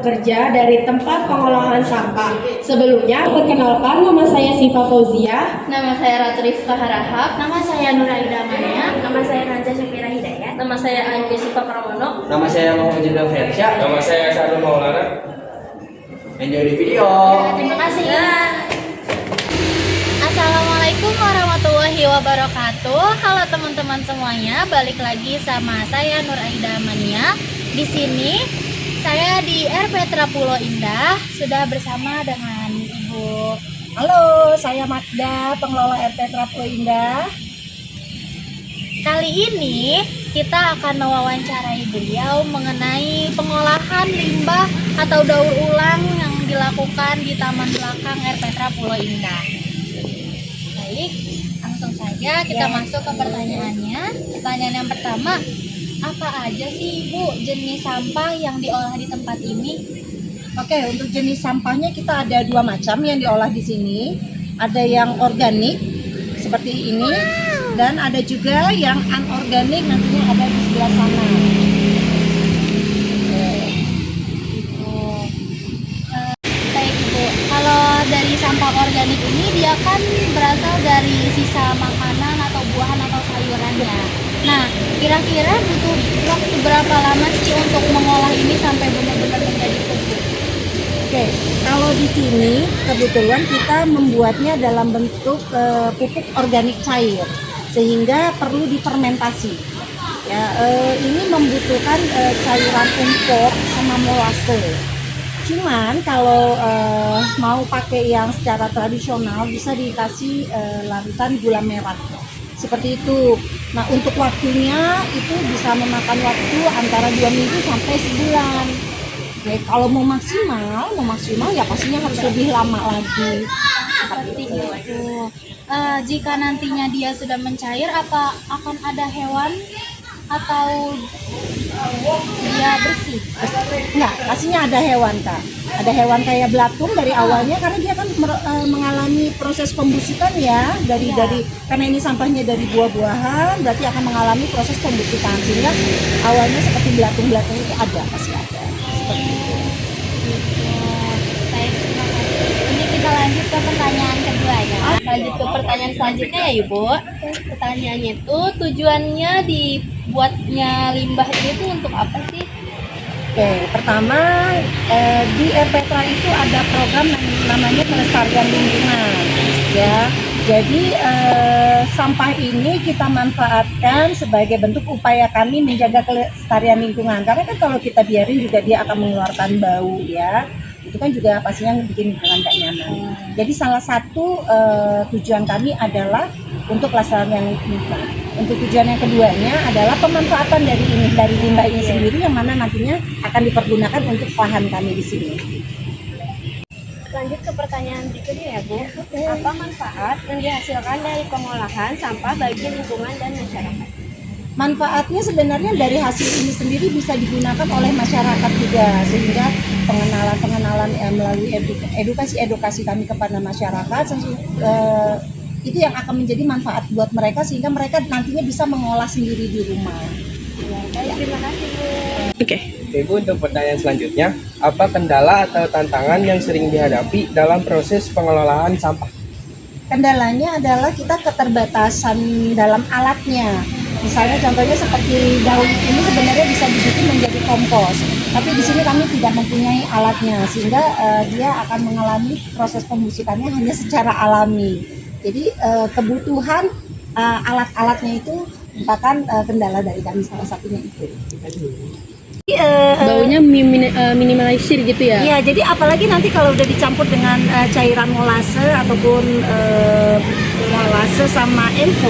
bekerja dari tempat pengolahan sampah. Sebelumnya, perkenalkan nama saya Siva Fauzia. Nama saya Ratu Rifka Harahap. Nama saya Nuraida Mania. Nama saya Nanza Syafira Hidayat. Nama saya Anggi Siva Pramono. Nama saya Muhammad Jendal Fersya. Nama saya Sarul Maulana. Enjoy di video. Terima kasih. Assalamualaikum warahmatullahi wabarakatuh. Halo teman-teman semuanya, balik lagi sama saya Nuraida Mania. Di sini saya di RPTRA Pulau Indah sudah bersama dengan Ibu. Halo, saya Magda, pengelola RPTRA Pulau Indah. Kali ini kita akan mewawancarai beliau mengenai pengolahan limbah atau daur ulang yang dilakukan di Taman Belakang RPTRA Pulau Indah. Baik, langsung saja kita masuk ke pertanyaannya. Pertanyaan yang pertama, apa aja sih Ibu jenis sampah yang diolah di tempat ini? Oke, untuk jenis sampahnya kita ada dua macam yang diolah di sini. Ada yang organik seperti ini, dan ada juga yang anorganik, nantinya ada di sebelah sana. Baik Ibu, kalau dari sampah organik ini dia kan berasal dari sisa makanan atau buahan atau sayurannya. Nah, kira-kira butuh waktu berapa lama sih untuk mengolah ini sampai benar-benar menjadi pupuk? Oke, kalau di sini kebetulan kita membuatnya dalam bentuk pupuk organik cair, sehingga perlu difermentasi. Ya, ini membutuhkan cairan impor sama molase. Cuman kalau mau pakai yang secara tradisional bisa dikasih larutan gula merah seperti itu. Nah, untuk waktunya itu bisa memakan waktu antara 2 minggu sampai sebulan. Oke, kalau mau maksimal ya pastinya harus lebih lama lagi. Seperti itu. Jika nantinya dia sudah mencair, apa akan ada hewan atau dia bersih? Enggak, pastinya ada hewan, Kak. Ada hewan kayak belatung dari awalnya, karena dia kan mengalami proses pembusukan ya, dari karena ini sampahnya dari buah-buahan, berarti akan mengalami proses pembusukan, sehingga awalnya seperti belatung-belatung itu ada, pasti ada. Seperti itu. Baik, terima kasih. Ini kita lanjut ke pertanyaan kedua ya. Lanjut ke pertanyaan selanjutnya ya Ibu. Pertanyaannya itu tujuannya dibuatnya limbah ini tuh untuk apa sih? Oke, pertama di RPTRA itu ada program yang namanya pelestarian lingkungan, ya. Jadi sampah ini kita manfaatkan sebagai bentuk upaya kami menjaga kelestarian lingkungan. Karena kan kalau kita biarin juga dia akan mengeluarkan bau, ya. Itu kan juga pastinya bikin lingkungan gak nyaman. Jadi salah satu tujuan kami adalah untuk kelestarian lingkungan. Untuk tujuan yang keduanya adalah pemanfaatan dari limbah ini sendiri, yang mana nantinya akan dipergunakan untuk lahan kami di sini. Lanjut ke pertanyaan berikutnya ya Bu. Apa manfaat yang dihasilkan dari pengolahan sampah bagi lingkungan dan masyarakat? Manfaatnya sebenarnya dari hasil ini sendiri bisa digunakan oleh masyarakat juga, sehingga pengenalan melalui edukasi kami kepada masyarakat itu yang akan menjadi manfaat buat mereka, sehingga mereka nantinya bisa mengolah sendiri di rumah. Baik, terima kasih Bu. Oke Bu, untuk pertanyaan selanjutnya, apa kendala atau tantangan yang sering dihadapi dalam proses pengelolaan sampah? Kendalanya adalah kita keterbatasan dalam alatnya. Misalnya contohnya seperti daun ini sebenarnya bisa dibikin menjadi kompos, tapi di sini kami tidak mempunyai alatnya, sehingga dia akan mengalami proses pembusukannya hanya secara alami. Jadi kebutuhan alat-alatnya itu merupakan kendala dari kami, salah satunya itu. Baunya minimalisir gitu ya? Iya, jadi apalagi nanti kalau udah dicampur dengan cairan molase ataupun molase sama M4,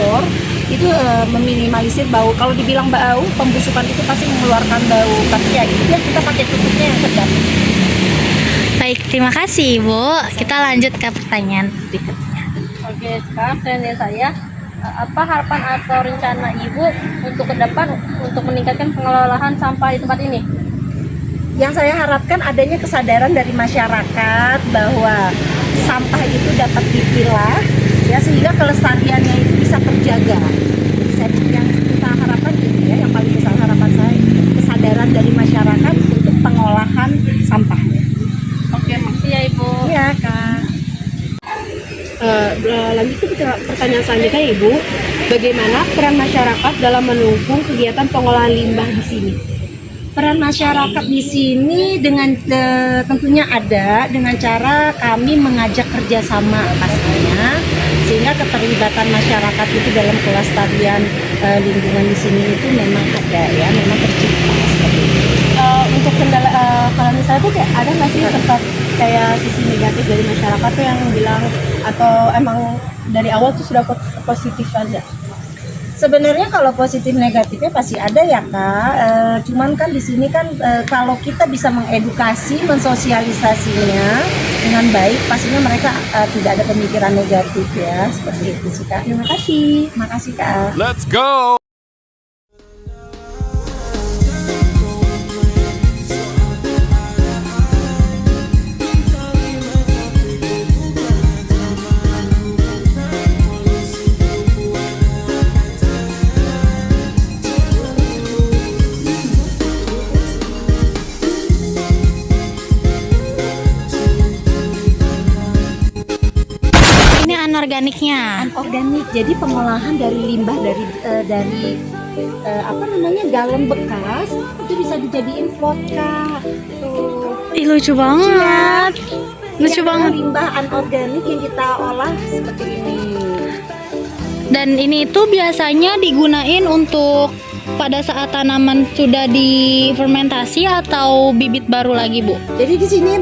itu meminimalisir bau. Kalau dibilang bau, pembusukan itu pasti mengeluarkan bau, tapi ya itu dia kita pakai tutupnya yang kedap. Baik, terima kasih Ibu. Kita lanjut ke pertanyaan berikutnya. Oke, sekarang pertanyaan saya, apa harapan atau rencana Ibu untuk ke depan untuk meningkatkan pengelolaan sampah di tempat ini? Yang saya harapkan adanya kesadaran dari masyarakat bahwa sampah itu dapat dipilah, ya, sehingga kelestariannya itu bisa terjaga. Yang kita harapkan itu ya, yang paling besar harapan saya, kesadaran dari masyarakat untuk pengolahan sampah. itu pertanyaan selanjutnya Ibu, bagaimana peran masyarakat dalam mendukung kegiatan pengolahan limbah di sini? Peran masyarakat di sini dengan tentunya ada dengan cara kami mengajak kerjasama pastinya, sehingga keterlibatan masyarakat itu dalam kelestarian lingkungan di sini itu memang ada ya, memang tercipta seperti itu. Untuk kendala kalau misalnya tuh kayak ada nggak sih sempat kayak sisi negatif dari masyarakat tuh yang bilang atau emang dari awal tuh sudah positif aja? Sebenarnya kalau positif negatifnya pasti ada ya Kak. Cuman kan di sini kan kalau kita bisa mengedukasi, mensosialisasinya dengan baik, pastinya mereka tidak ada pemikiran negatif ya, seperti itu sih Kak. Terima kasih. Makasih Kak. Let's go! Ini anorganiknya. Organik, jadi pengolahan dari limbah dari apa namanya galon bekas itu bisa dijadiin vodka. Tuh. Ih, lucu banget. Lucu Ini banget. adalah limbah anorganik yang kita olah seperti ini. Dan ini tuh biasanya digunain untuk pada saat tanaman sudah difermentasi atau bibit baru lagi, Bu? Jadi di sini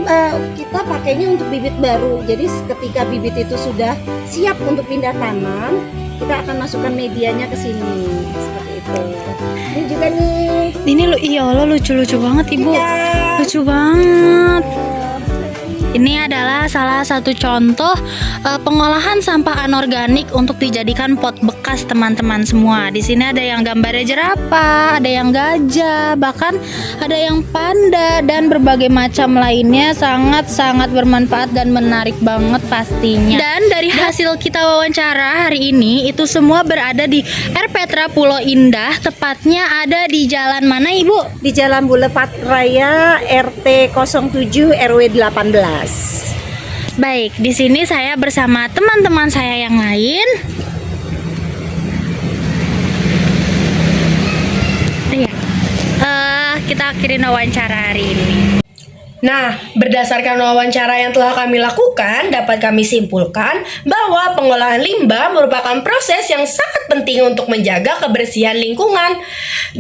kita pakainya untuk bibit baru. Jadi ketika bibit itu sudah siap untuk pindah tanam, kita akan masukkan medianya ke sini seperti itu. Ini juga nih. Ini iya Allah, lucu-lucu banget, Ibu. Ya. Lucu banget. Ini adalah salah satu contoh pengolahan sampah anorganik untuk dijadikan pot bekas teman-teman semua. Di sini ada yang gambarnya jerapah, ada yang gajah, bahkan ada yang panda dan berbagai macam lainnya. Sangat-sangat bermanfaat dan menarik banget pastinya. Dan dari hasil kita wawancara hari ini itu semua berada di R. Petra Pulau Indah, tepatnya ada di jalan mana, Ibu? Di Jalan Boulevard Raya RT 07 RW 18. Baik, di sini saya bersama teman-teman saya yang lain. Iya, kita akhirin wawancara hari ini. Nah, berdasarkan wawancara yang telah kami lakukan, dapat kami simpulkan bahwa pengolahan limbah merupakan proses yang sangat penting untuk menjaga kebersihan lingkungan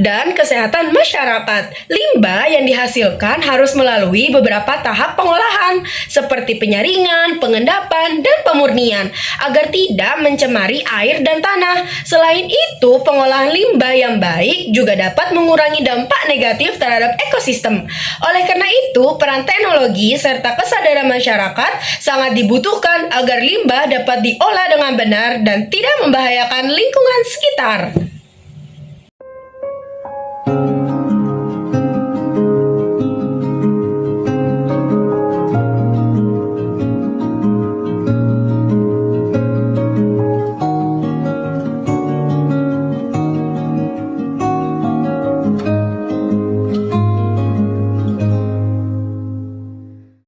dan kesehatan masyarakat. Limbah yang dihasilkan harus melalui beberapa tahap pengolahan, seperti penyaringan, pengendapan, dan pemurnian, agar tidak mencemari air dan tanah. Selain itu, pengolahan limbah yang baik juga dapat mengurangi dampak negatif terhadap ekosistem. Oleh karena itu, peran teknologi serta kesadaran masyarakat sangat dibutuhkan agar limbah dapat diolah dengan benar dan tidak membahayakan lingkungan sekitar.